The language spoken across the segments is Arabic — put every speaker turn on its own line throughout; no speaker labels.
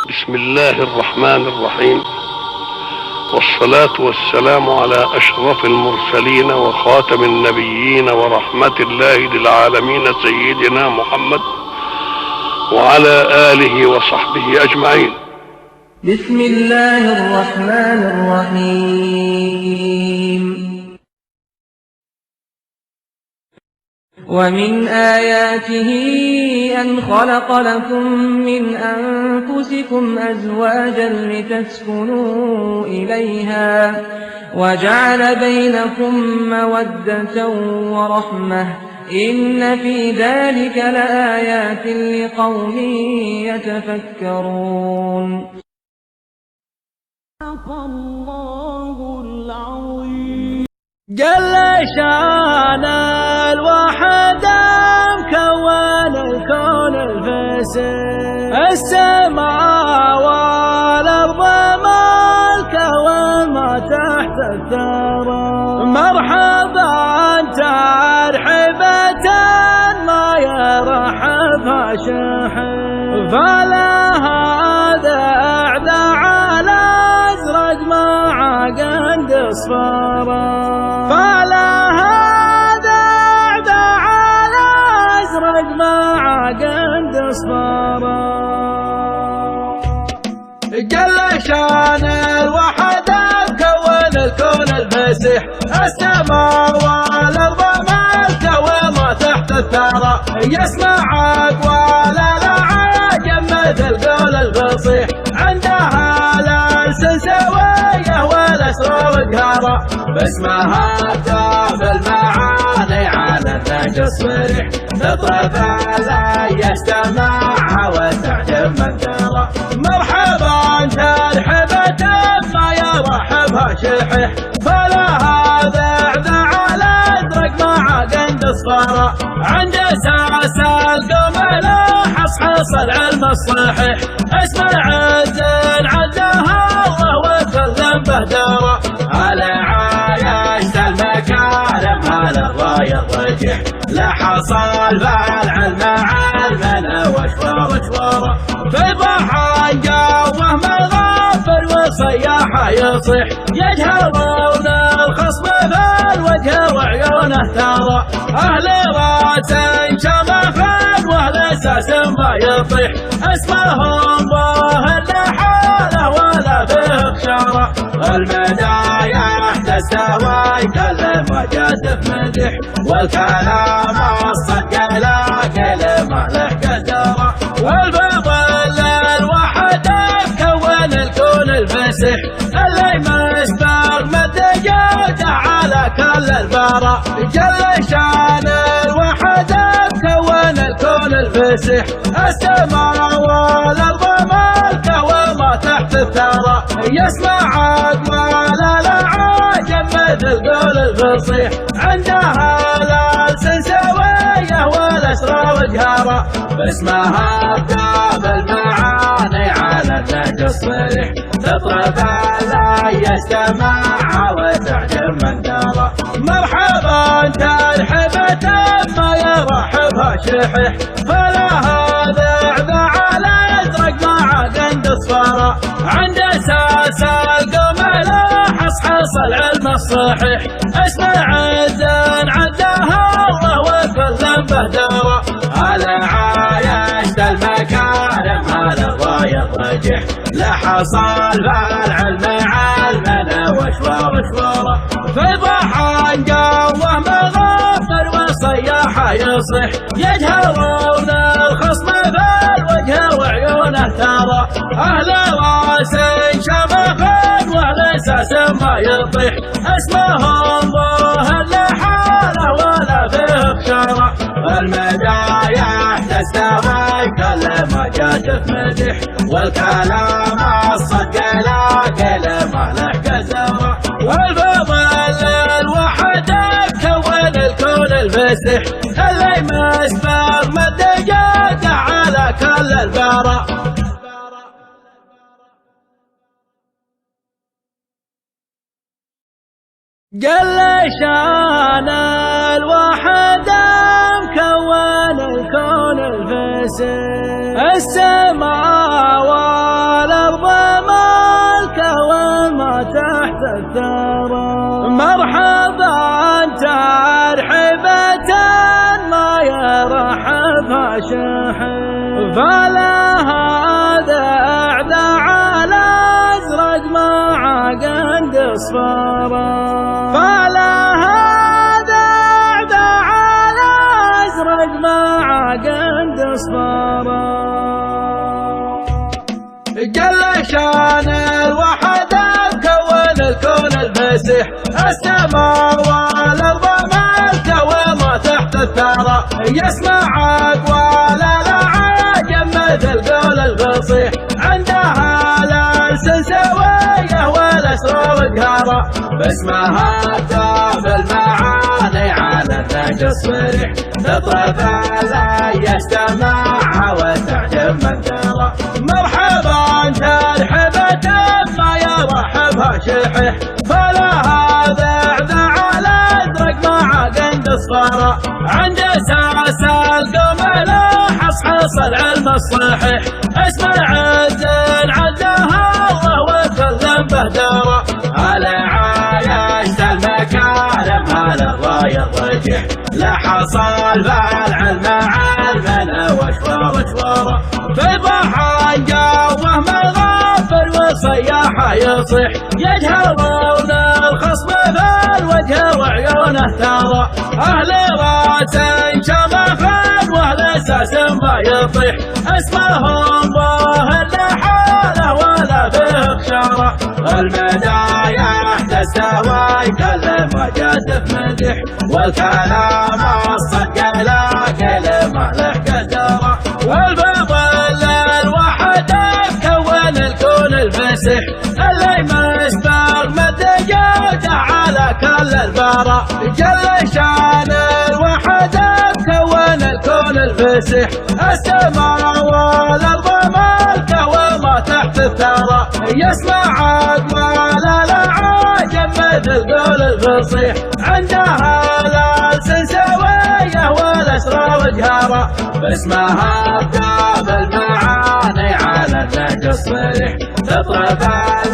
بسم الله الرحمن الرحيم، والصلاة والسلام على أشرف المرسلين وخاتم النبيين ورحمة الله للعالمين سيدنا محمد وعلى آله وصحبه أجمعين.
بسم الله الرحمن الرحيم. ومن آياته أن خلق لكم من أنفسكم أزواجا لتسكنوا إليها وجعل بينكم مودة ورحمة إن في ذلك لآيات لقوم يتفكرون.
الله العظيم جل شان الوحد مكون الكون الفاسد السماء والأرض ملك وما تحت الثرى مرحبا ترحبة ما يرحبها شحن فلا هذا أعدى على أزرق مع قند صفارا فلا هذا أعدى على أزرق مع قند صفارا جل شان الوحد كون الكون الفسيح السماء والأرض ملك وما تحت الثرى يسمع أقوال العجم مثل قول الفصيح عندها الألسن سوية والأسرار قهرة باسمها تاب المعاني على النهج الصريح تطرف لا يستمعها وتعجب من ترى مرحبا ترحبة ما يرحبها شحيح فلا هذا أعدى على أزرق مع قند صفارة عند أساس القوم لا حصحص العلم الصحيح اسم العز عدها الله وكلم بهدارة على عايشت المكارم على الراي الرجح لا حصل بالعلم علمنا وشوارة في ضحى جوه مغافر وصياحة يصيح يجهرون الخصم بالوجه وعيونه ترى أهل راس شمخ واهل اساس ما يطيح اسمهم ظاهر لحاله ولا به بشاره المدايح تستوي كل ما جازف مدح والكلام الصدق لا كلمه له قدره والفضل الوحد كون الكون الفسيح اللي مسبق مد جوده على كل البراء جل شان الوحد كون الكون الفسيح السماء والأرض ملك وما تحت الثرى يسمع أقوال العجم مثل قول الفصيح عندها الألسن سوية والأسرار قهرة باسمها تاب المعاني على النهج الصريح تطرف لا يستمعها وتعجب من ترى مرحبا ترحبة ما يرحبها شحيح فلا هذا أعدى على أزرق مع قند صفارة عند أساس القوم لا حصحص العلم الصحيح اسم العز عدها الله وكلم بهدارة على عايشت المكارم على الراي الرجح لا حصل بالعلم علمنا وشوارة في ضحى جوه مغافر وصياحة يصيح يجهرون الخصم بالوجه وعيونه ترى أهل راس شمخ واهل اساس ما يطيح اسمهم ظاهر لحاله ولا فيه بشاره المدايح تستوي كل ما جازف مدح والكلام الصدق لا كلمه له قدره والفضل الوحد كون الكون الفسيح اللي مسبق مد جوده على كل البراء جل شان الوحد مكون الكون الفاسد السماء الثرى. مرحبا ترحبة ما يرحبها شحن، فلا هذا اعدى على ازرق مع قند صفارى، فلا هذا اعدى على ازرق مع قند صفارى. جل شان الوحد كون الكون الفسيح، السماء والارض ملك وما تحت الثرى، يسمع اقوال العجم مثل قول الفصيح، عندها الالسن سويه والاسرار قهرة، باسمها اكتاب المعاني على النهج الصريح، تطرب لا يستمعها وتعجب من ترى. مرحبا ترحبة ما يرحبها شحيح، فلا هذا اعدى على ازرق مع قند صفارى، عند اساس القوم لا حصحص العلم الصحيح، اسم عز عدها الله وكلم بهدارة، على عايشت المكارم على الراي الرجيح، لا حصل بالعلم علمنا وشوارة، في ضحى جوه مغافر وصياحه يصيح، يجهرون الخصم في الوجه وعيونه ترى، اهل راس شمخ واهل اساس ما يطيح، اسمهم ظاهر لحاله ولا فيه خشاره، المدايح تستوي كل ما جات مدح، والكلام الصدق لا كلمه له قدره، والفضل الوحد كون الكون الفسيح، اللي مسبق مد جوده على كل البراء، جل شان الوحد كون الكون الفسيح، السماء والارض ملكه وما تحت الثرى، يسمع اقوال العجم مثل قول الفصيح، عندها الالسن سويه والاسرار جهرة، باسمها اكتاب المعاني على النهج الصريح، تطرب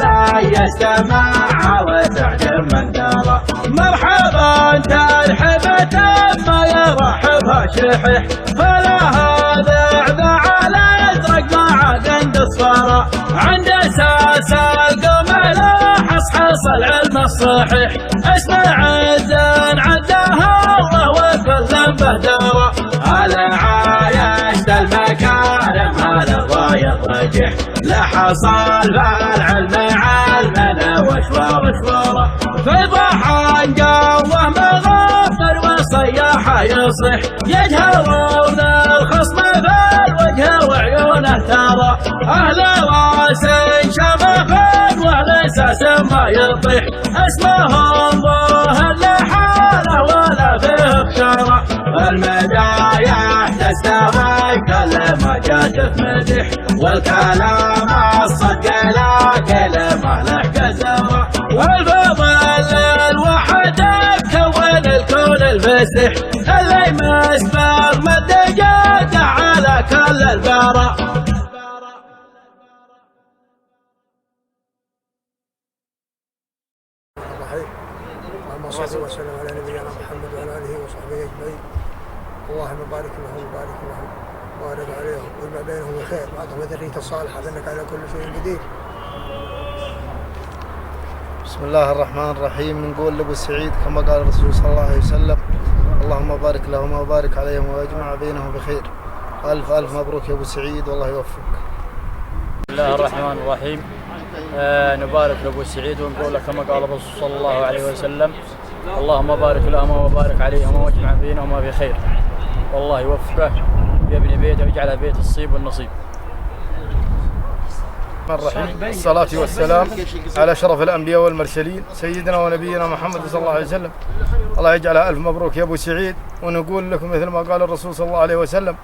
لا يستمعها وتعجب من ترى. مرحبا ترحبة ما يرحبها شحيح، فلا هذا اعدى على ازرق مع قند صفارى، عند اساس القوم لا حصحص العلم الصحيح، اسم عز عدها الله وكلم بهدارة، على عايشت المكارم على الراي الرجيح، لا حصل بالعلم علمنا وشوارة، في ضحى جوه مغافر وصياحه يصيح، يجهرون الخصم في الوجه وعيونه ترى، اهل راس شمخ واهل اساس ما يطيح، اسمهم ظاهر لحاله ولا فيه خشاره، المدايح تستوي كل ما جات مدح، والكلام الصدق لا كلمه له قدره، والفضل الوحد كون الكون الفسيح، اللي مسبق مد جوده على كل البراء.
اللهم صل وسلم على نبينا محمد وعلى اله وصحبه اجمعين، اللهم بارك لهم وبارك لهم وبارك عليهم واجمع بينهم بخير واعطهم ذرية الصالحة انك على كل شيء قدير.
بسم الله الرحمن الرحيم. نقول لابو سعيد كما قال الرسول صلى الله عليه وسلم: اللهم بارك لهم وبارك عليهم واجمع بينهم بخير. الف الف مبروك يا ابو سعيد والله يوفقك.
بسم الله الرحمن الرحيم. نبارك لابو سعيد ونقول له كما قال الرسول صلى الله عليه وسلم: اللهم بارك لهم وبارك عليهم واجمع بينهما بخير، والله يوفقه يبني بيته ويجعله بيت الصيب والنصيب.
الرحيم. الصلاة والسلام على شرف الأنبياء والمرسلين سيدنا ونبينا محمد صلى الله عليه وسلم. الله يجعلها ألف مبروك يا أبو سعيد، ونقول لكم مثل ما قال الرسول صلى الله عليه وسلم: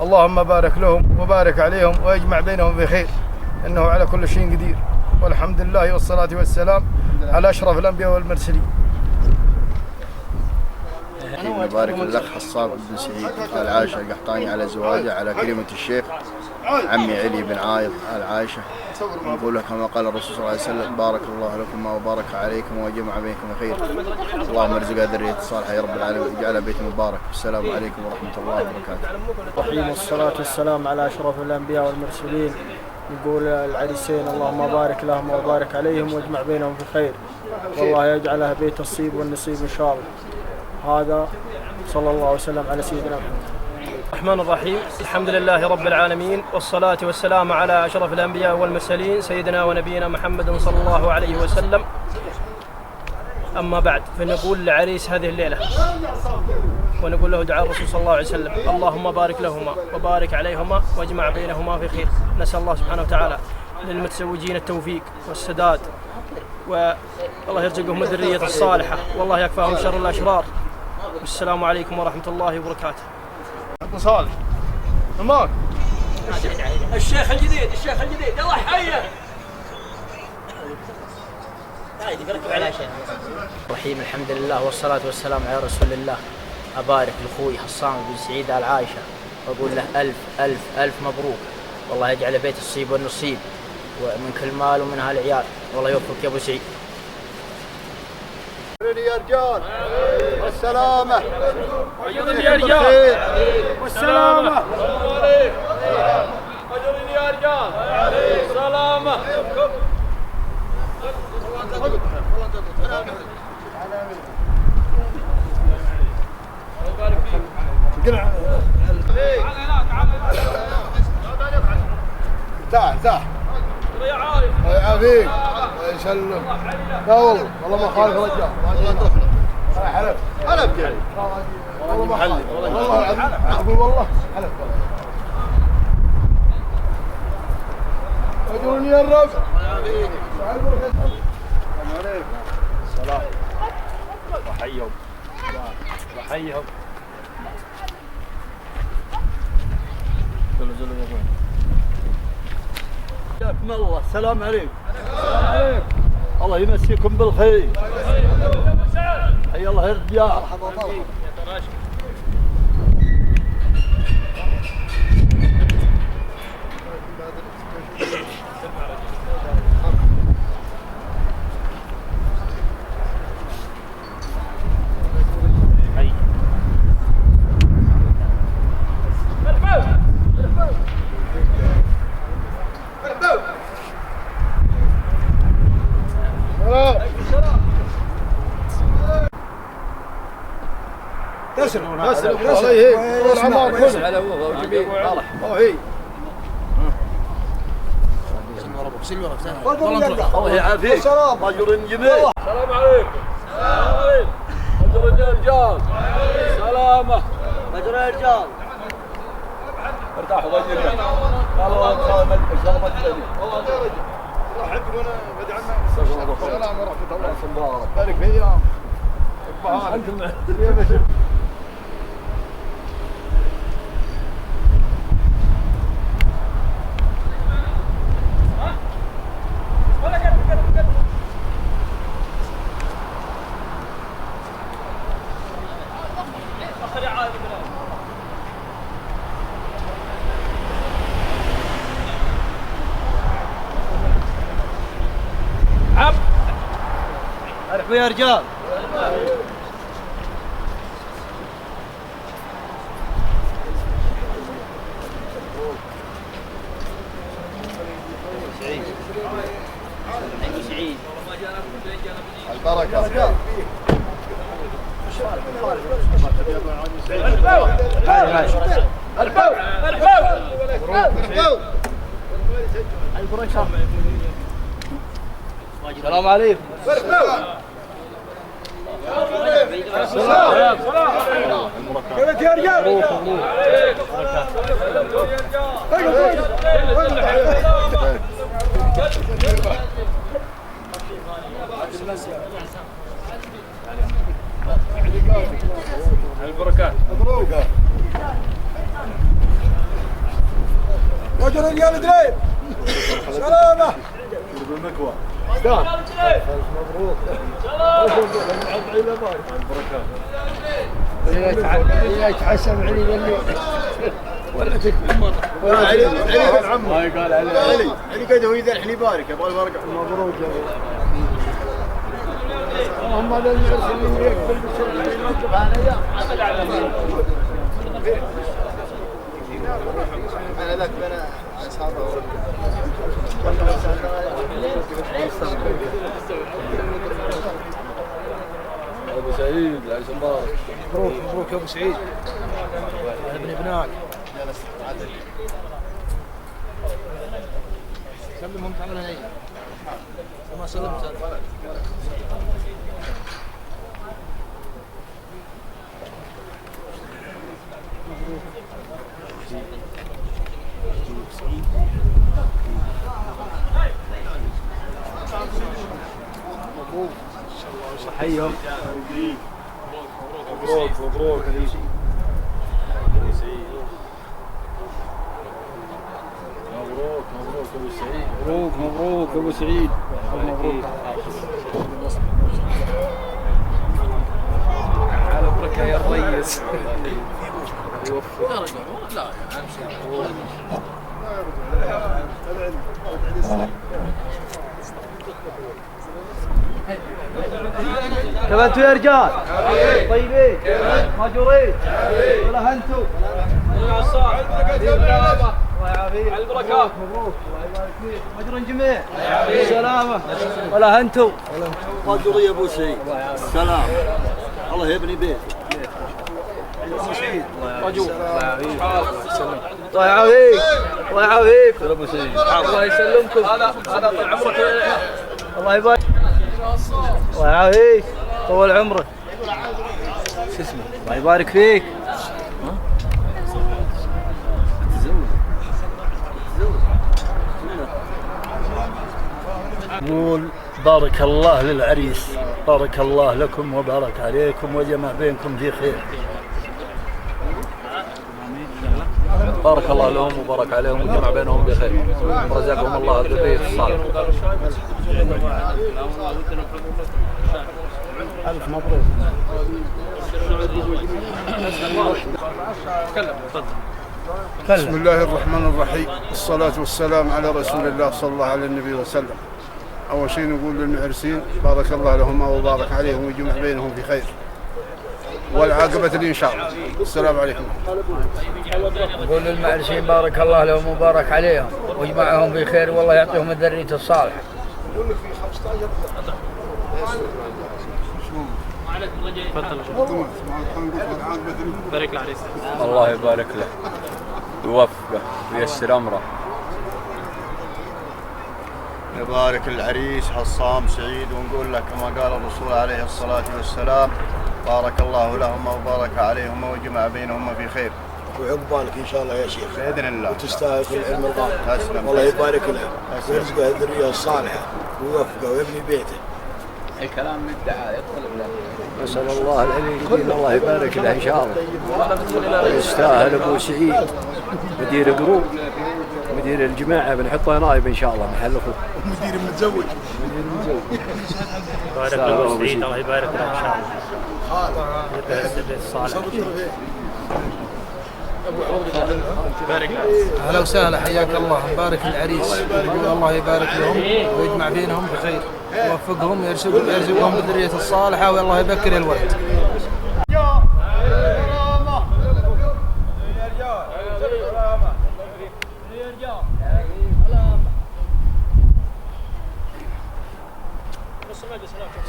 اللهم بارك لهم وبارك عليهم واجمع بينهم بخير، إنه على كل شيء قدير، والحمد لله والصلاة والسلام على أشرف الأنبياء والمرسلين.
الرحيم. نبارك للأخ حصان بن سعيد آل عائشة القحطاني على زواجه على كلمة الشيخ عمي علي بن عايض آل عائشة. نقول كما قال الرسول صلى الله عليه وسلم: بارك الله لكم وبارك عليكم وجمع بينكم خير. اللهم ارزقها ذرية صالحة يا رب العالمين، اجعلها بيت مبارك. السلام عليكم ورحمة الله وبركاته.
الرحيم والصلاة والسلام على أشرف الأنبياء والمرسلين. نقول العريسين اللهم بارك لهم وبارك عليهم واجمع بينهم في خير، والله يجعلها بيت الصيب والنصيب إن شاء الله. هذا صلى الله وسلم على سيدنا محمد.
الرحمن الرحيم. الحمد لله رب العالمين، والصلاة والسلام على أشرف الأنبياء والمرسلين سيدنا ونبينا محمد صلى الله عليه وسلم. أما بعد، فنقول لعريس هذه الليلة ونقول له دعاء الرسول صلى الله عليه وسلم: اللهم بارك لهما وبارك عليهما واجمع بينهما في خير. نسأل الله سبحانه وتعالى للمتزوجين التوفيق والسداد، والله يرزقهم الذرية الصالحة، والله يكفاهم شر الأشرار. والسلام عليكم ورحمة الله وبركاته.
صالح معك
الشيخ الجديد يلا حيه.
الرحيم. الحمد لله والصلاة والسلام على رسول الله. أبارك لأخوي حصان بن سعيد آل عائشة وأقول له ألف ألف ألف مبروك، والله يجعل بيت الصيب والنصيب ومن كل مال ومن هالعيال، والله يوفقك يا أبو سعيد.
يا رجال والسلامة.
يا رجال والسلامة. أجرني يا رجال سلامة.
تعال
يا عارف
الله يعافيك يسلمك. لا والله ما خالف رجال. حلف جاي والله ما خالف والله اقول والله حلف. اجرني يا الرب.
سلام وحيهم وحيهم.
حياكم الله. السلام عليكم. الله يمسيكم بالخير. حي الله يا رجال.
الله يهيك والعمار كله على هو وجميل صالح هي
الله يعافيك. رجل جميل.
السلام عليكم. أجرني يا رجال سلامة.
رجل يا رجال.
ارتاحوا ضيقنا.
الله يسلمك.
الله احبك وانا بدعمك. السلام ورحمه الله وبركاته. بارك في ايام.
ارحبوا يا رجال.
سعيد
البركة.
السلام عليكم.
كيف يا رجال؟
البركات.
مبروك. وجر الرجال دريب. سلامة.
بالمكوى.
مبروك. سلام. البركات. يتحسن علي بالليل
ولا تكبر علي قال علي قد هو إذا الحين يبارك يبغى البركة.
مبروك يا ابو هم هذا المرسلين يقبل
أنا ذاك بنا أصحابه
ابو سعيد العريس مبارك.
مبروك يا ابو سعيد ابن ابنائك. سلمهم تعال هنا ما سلمت.
حيهم
مبروك مبروك مبروك مبروك ابو سعيد.
مبروك مبروك ابو سعيد. مبروك على بركه يا الريس.
كيف انتوا يا رجال؟ طيبين؟ ماجورين؟ ولا انتوا؟ الله يعافيك. على البركات. مبروك. الله يبارك فيك. ماجورين جميع؟ سلامة. ولا انتوا؟
ماجوري يا ابو سعيد. سلام. الله يبني بيت.
ماجور. الله يعافيك. الله يعافيك. ابو سعيد. الله يسلمكم. هذا طال عمرك. الله يبارك. الله يعافيك. طول عمرك. شو اسمه؟ الله يبارك فيك.
نقول بارك الله للعريس، بارك الله لكم وبارك عليكم وجمع بينكم في خير.
بارك الله لهم وبارك عليهم وجمع بينهم بخير ورزقهم الله الذرية الصالحة.
ألف مبروك.
بسم الله الرحمن الرحيم، الصلاة والسلام على رسول الله صلى الله عليه النبي وسلم. أول شيء نقول للمعرسين بارك الله لهم وبارك عليهم ويجمع بينهم في خير والعاقبة لي إن شاء الله. السلام عليكم.
نقول للمعرسين بارك الله لهم وبارك عليهم ويجمعهم في خير والله يعطيهم الذرية الصالحة.
الله يبارك له ويوفقه وييسر امره.
نبارك العريس حصام سعيد ونقول له كما قال الرسول عليه الصلاة والسلام بارك الله لهم وبارك عليهم وجمع بينهم في خير.
وعقبالك ان شاء الله يا شيخ
باذن الله.
وتستاهل كل علم الغالي.
تسلم.
والله يبارك له ويرزقه الذريه الصالحه ويوفقه ويبني بيته.
اي كلام من الدعاء يدخل بله.
نسال الله العلي القدير الله يبارك له ان شاء الله. يستاهل ابو سعيد مدير قروب مدير الجماعه بنحطه نائب ان شاء الله محل اخوه.
مدير متزوج.
بارك له سعيد الله يبارك له ان شاء الله. يبارك الذرية الصالحة.
اهلا وسهلا حياك الله. مبارك العريس يقول الله يبارك لهم ويجمع بينهم بخير يوفقهم يرزقهم بالذرية الصالحة والله يبكر الولد.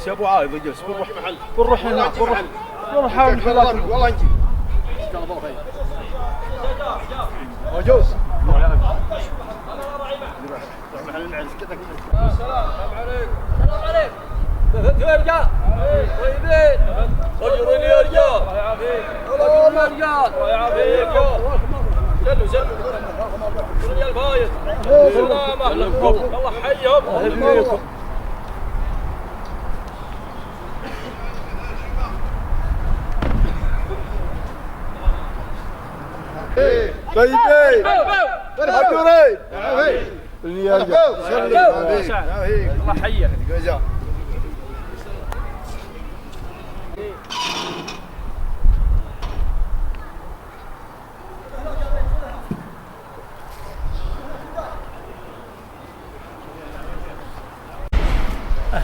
يا ابو عايض اجلس بنروح هناك بنروح حاول
والله نجي.
موجود.
السلام
عليكم. انتوا يا رجال طيبين؟ رجلين يا رجال. الله يعافيك. رجلين يا رجال. الله يعافيك. سلوا رجال فايز. سلامة. الله حيهم.
طيبين ماجورين.
الله حيك.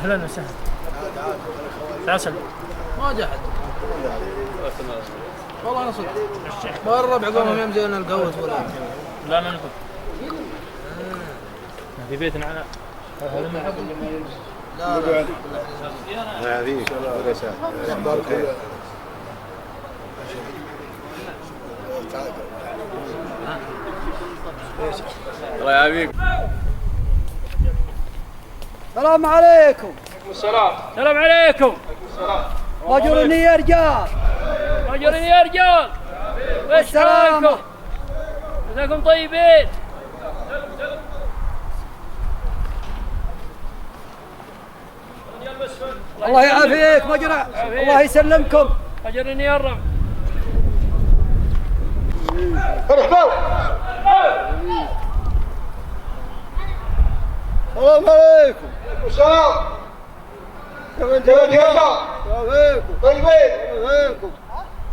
اهلا وسهلا. تعال سلم.
ما جاء حد. والله انا صدق. ما الربع قوم يمزي لنا القوس ولا.
لا ما نقول. في بيتنا على.
لا لا.
هذه بارك الله. الله يعافيك.
السلام عليكم.
السلام. السلام عليكم.
اجرني يا رجال.
اجرني يا رجال. وش حالكم؟ جزاكم طيبين.
الله يعافيك مجرى. الله يسلمكم.
اجرني يا رب.
السلام عليكم.
السلام.
كيف انت يا رجال؟ كيفكم؟
طيبين.
كيفكم؟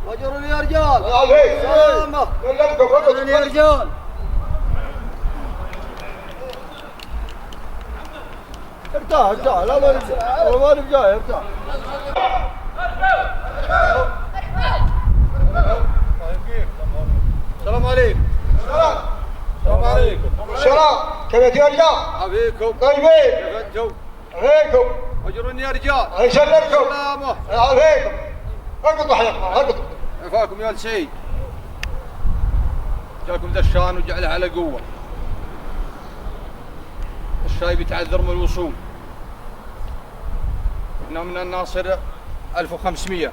اجرني يا رجال.
عليك.
سلامة.
سلمكم.
يا رجال. ارتاح لا ما نرجع ارتاح. السلام عليكم. السلام عليكم.
السلام. كيف يا رجال؟
عافيكم.
طيبين.
كيف انتم؟
عليكم.
اجرني يا رجال.
الله يسلمكم.
سلامة.
عليكم. ارقطوا حياتكم ارقطوا.
عفاكم يا سيد. جاكم دشان وجعله على قوة. الشاي بيتعذر من الوصول. احنا من الناصر 1500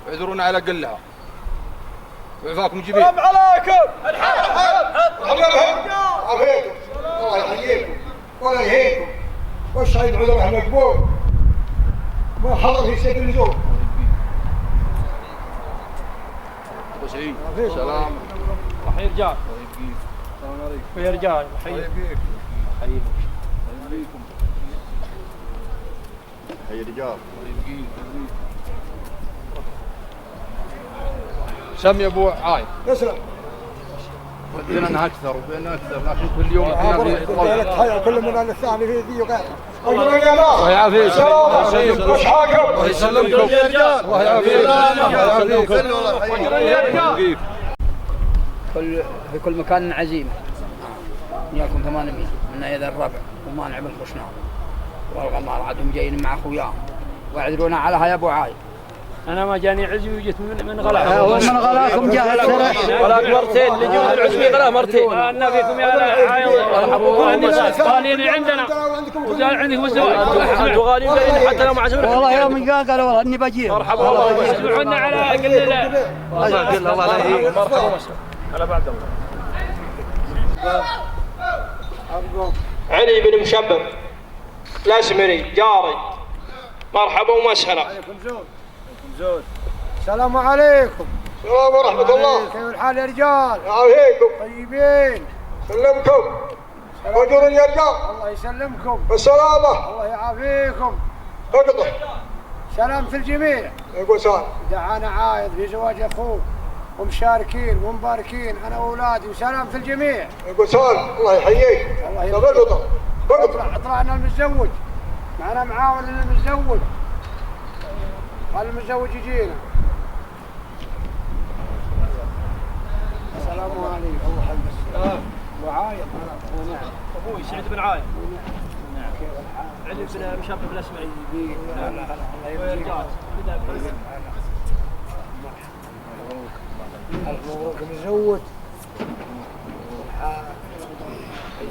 اعذرونا على قلها. وعفاكم جميل.
السلام عليكم. عافيكم. الله يحييكم ولا يهيكم. والشهيد عذره مقبول. ما حضر في سيف النزول.
ابو سعيد. سلام.
حي رجال.
السلام عليكم.
يا رجال. حي.
حي رجال. سم يا ابو عايد.
يسلم.
ودينا اكثر وبينا اكثر لكن كل يوم احنا في
كل من الثاني في ذي وغيره. الله يا ناس.
الله يعافيك.
وش حالكم؟
الله يسلمكم يا رجال. الله يعافيك. الله يسلمكم.
في كل مكان عزيمة. وياكم 800 من يد الربع ومانع بالخشناء والغمار عادهم جايين مع اخوياهم واعذرونا علىها يا ابو عايد.
انا ما جاني عزي وجيت من غلاكم.
من غلاكم جاء
غلاك مرتين لجود العزمي غلا مرتين. انا فيكم يا عايد. غاليين عندنا وزال عندكم الزواج. انتم غاليين حتى لو معزومين.
والله يوم جاء قالوا والله اني بجي.
مرحبا والله يسمعونا على قلنا.
الله يجزاك الله عليه.
مرحبا وسهلا. على بعد الله. علي بن مشبب الاسمري جاري. مرحبا ومسهلا.
السلام عليكم. السلام ورحمة الله. كيف الحال يا رجال؟ يعافيكم. طيبين. سلمكم. اجر يا رجال. الله يسلمكم. بالسلامة. الله يعافيكم. اقطع. سلام في الجميع. يقول سلام. دعانا عايد في زواج اخوك ومشاركين ومباركين انا واولادي وسلام في الجميع. يقول سلام. الله يحييك. الله يحييك. اقطع. طلعنا المتزوج. معنا معاون المتزوج. قال المتزوج يجينا. السلام عليكم. الله يحفظك. ابو عايد. نعم.
ابوي سعيد بن عايد. نعم. علي بن مشبب الاسمعي.
لا الله يرجعك.
مبروك متزوج.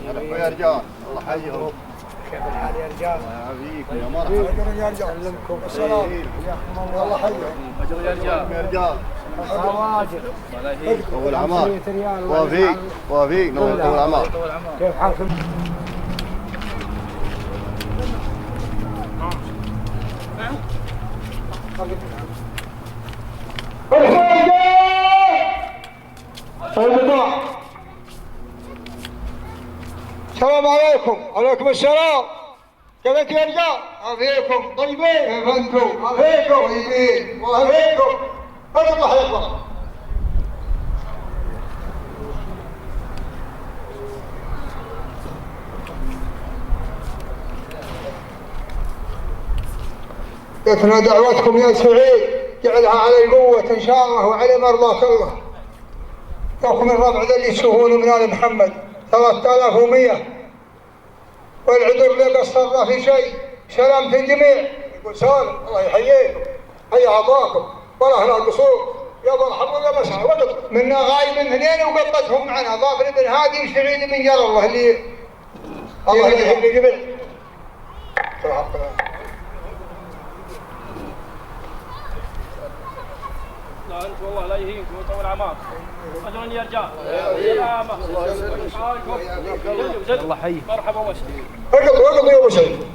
يا رجال الله يحييهم.
كيف الحال يا رجال؟
الله يعافيك يا مرحبا.
يا رجال. سلمكم السلام. حياكم الله. الله يحييكم.
اجر يا رجال.
يا رجال.
واجب.
طول العمار. وافيك طول العمار.
كيف حالكم؟ السلام عليكم. وعليكم السلام. كيف انتم يا رجال؟ عافيكم. طيبين. كيف انتم؟ عافيكم. طيبين. وعافيكم. اطلع حياكم.
لكن دعوتكم يا سعيد جعلها على القوة إن شاء الله وعلى مرضاك الله. لكم الربع ذا اللي تشوفونه من آل محمد 3100 والعذر لا قصر في شيء. سلامة الجميع. يقول سالم الله يحييكم حي عطاكم والله لا قصور يا مرحبا ولا مسعى وقت منا غايب من اثنين وقبتهم معنا ظافر بن هادي وسعيد بن جر الله اللي الله يحيي الجميع.
لا انت والله لا يهينكم ويطول اعماركم. اجرا يا رجال. الله يحييك. مرحبا وسهلا.
وقت يا ابو سعيد.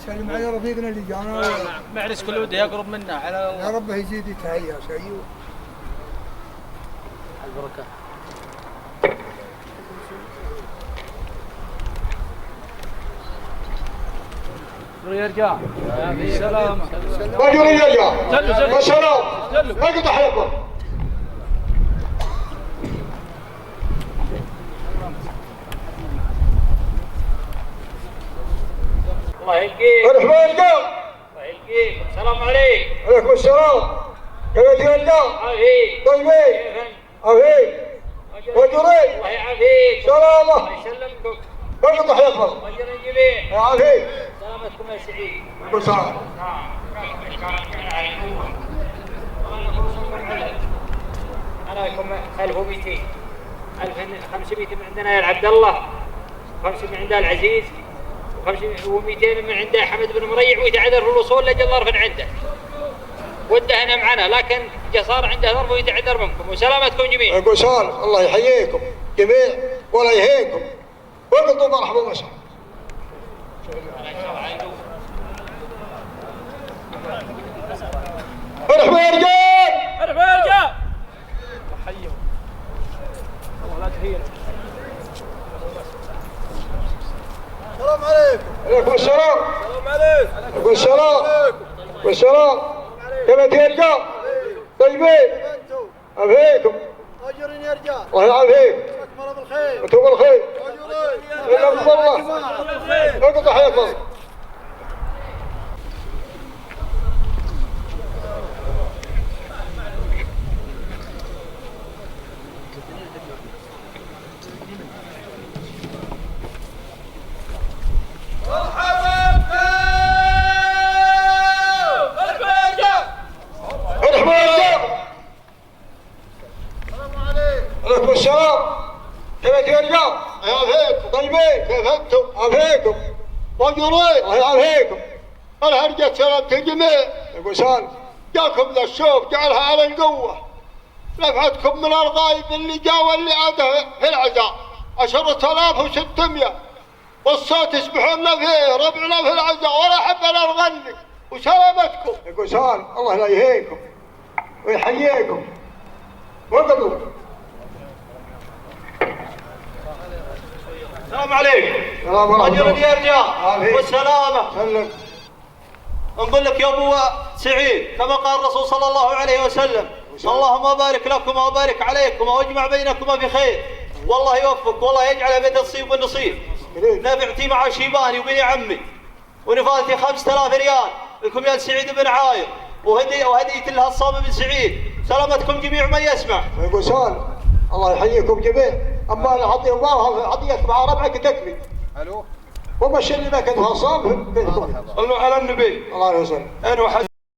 سلم على رفيقنا اللي جانا.
معلش كل وده يقرب منا على
يا رب يزيد يتهيأ سيو.
البركه.
يا رجال. سلامة.
رجل يا رجال. والسلام. اقطع حلقه.
الله يلقيك.
مرحبا يا رجال.
الله يلقيك. السلام عليك.
عليكم السلام. كيف يا رجال؟
عافيك.
طيبين. عافيك. وجرين.
الله يعافيك.
سلامة.
الله يسلمكم.
اقطع حلقه.
وجر الجميع.
عافيك.
سلامتكم يا سعيد.
بالسلام.
انا لكم 1200 1500 من عندنا يا عبد الله 500 من عندها العزيز و200 من عنده حمد بن مريع ويتعذر في الوصول لجل ظرف عنده وده هنا معنا لكن صار عنده ظرف ويتعذر منكم وسلامتكم جميعا.
يقول سالم الله يحييكم جميع ولا يهينكم وقلتوا مرحبا وسهلا. مرحبا يا رجال.
مرحبا يا رجال. حيهم. الله لا تهينك.
السلام عليكم. عليكم السلام.
السلام عليكم.
عليكم السلام. والسلام. كيف يا رجال؟ طيبين. عافيكم.
اجرين يا رجال.
الله يعافيك.
اكمل بالخير.
وانتم بالخير.
اجرين.
الله. اقطع حياكم. عليكم السلام. كيف يا رجال؟ عافيكم. طيبين. كيف انتم؟ عافيكم. وجرين. الله يعافيكم. الهرجة سلامة الجميع. يقول سالم جاكم ذا الشوف جعلها على القوة. نفعتكم من الغايب اللي جا واللي عاده في العزاء 10600 والصوت يسبحون فيه ربعنا في العزاء ولا حبنا نغني وسلامتكم. يقول سالم الله لا يهيكم ويحييكم. وقضوا.
السلام عليكم.
السلام عليكم.
اجرين يا رجال. والسلامة.
سلم.
نقول لك يا ابو سعيد كما قال الرسول صلى الله عليه وسلم اللهم بارك لكم وبارك عليكم واجمع بينكما بخير والله يوفق والله يجعل بيت الصيب والنصيب. نفعتي مع شيباني وبني عمي ونفاتي 5000 ريال لكم يا سعيد بن عاير وهدية لها الصوم بن سعيد. سلامتكم جميع من يسمع.
يقول سالم الله يحييكم جميع. اما العطيه الله عطيتك مع ربعك تكفي.
الو.
وما الشيء اللي ما كان صام.
صلوا على النبي.
الله يسلمك.
انا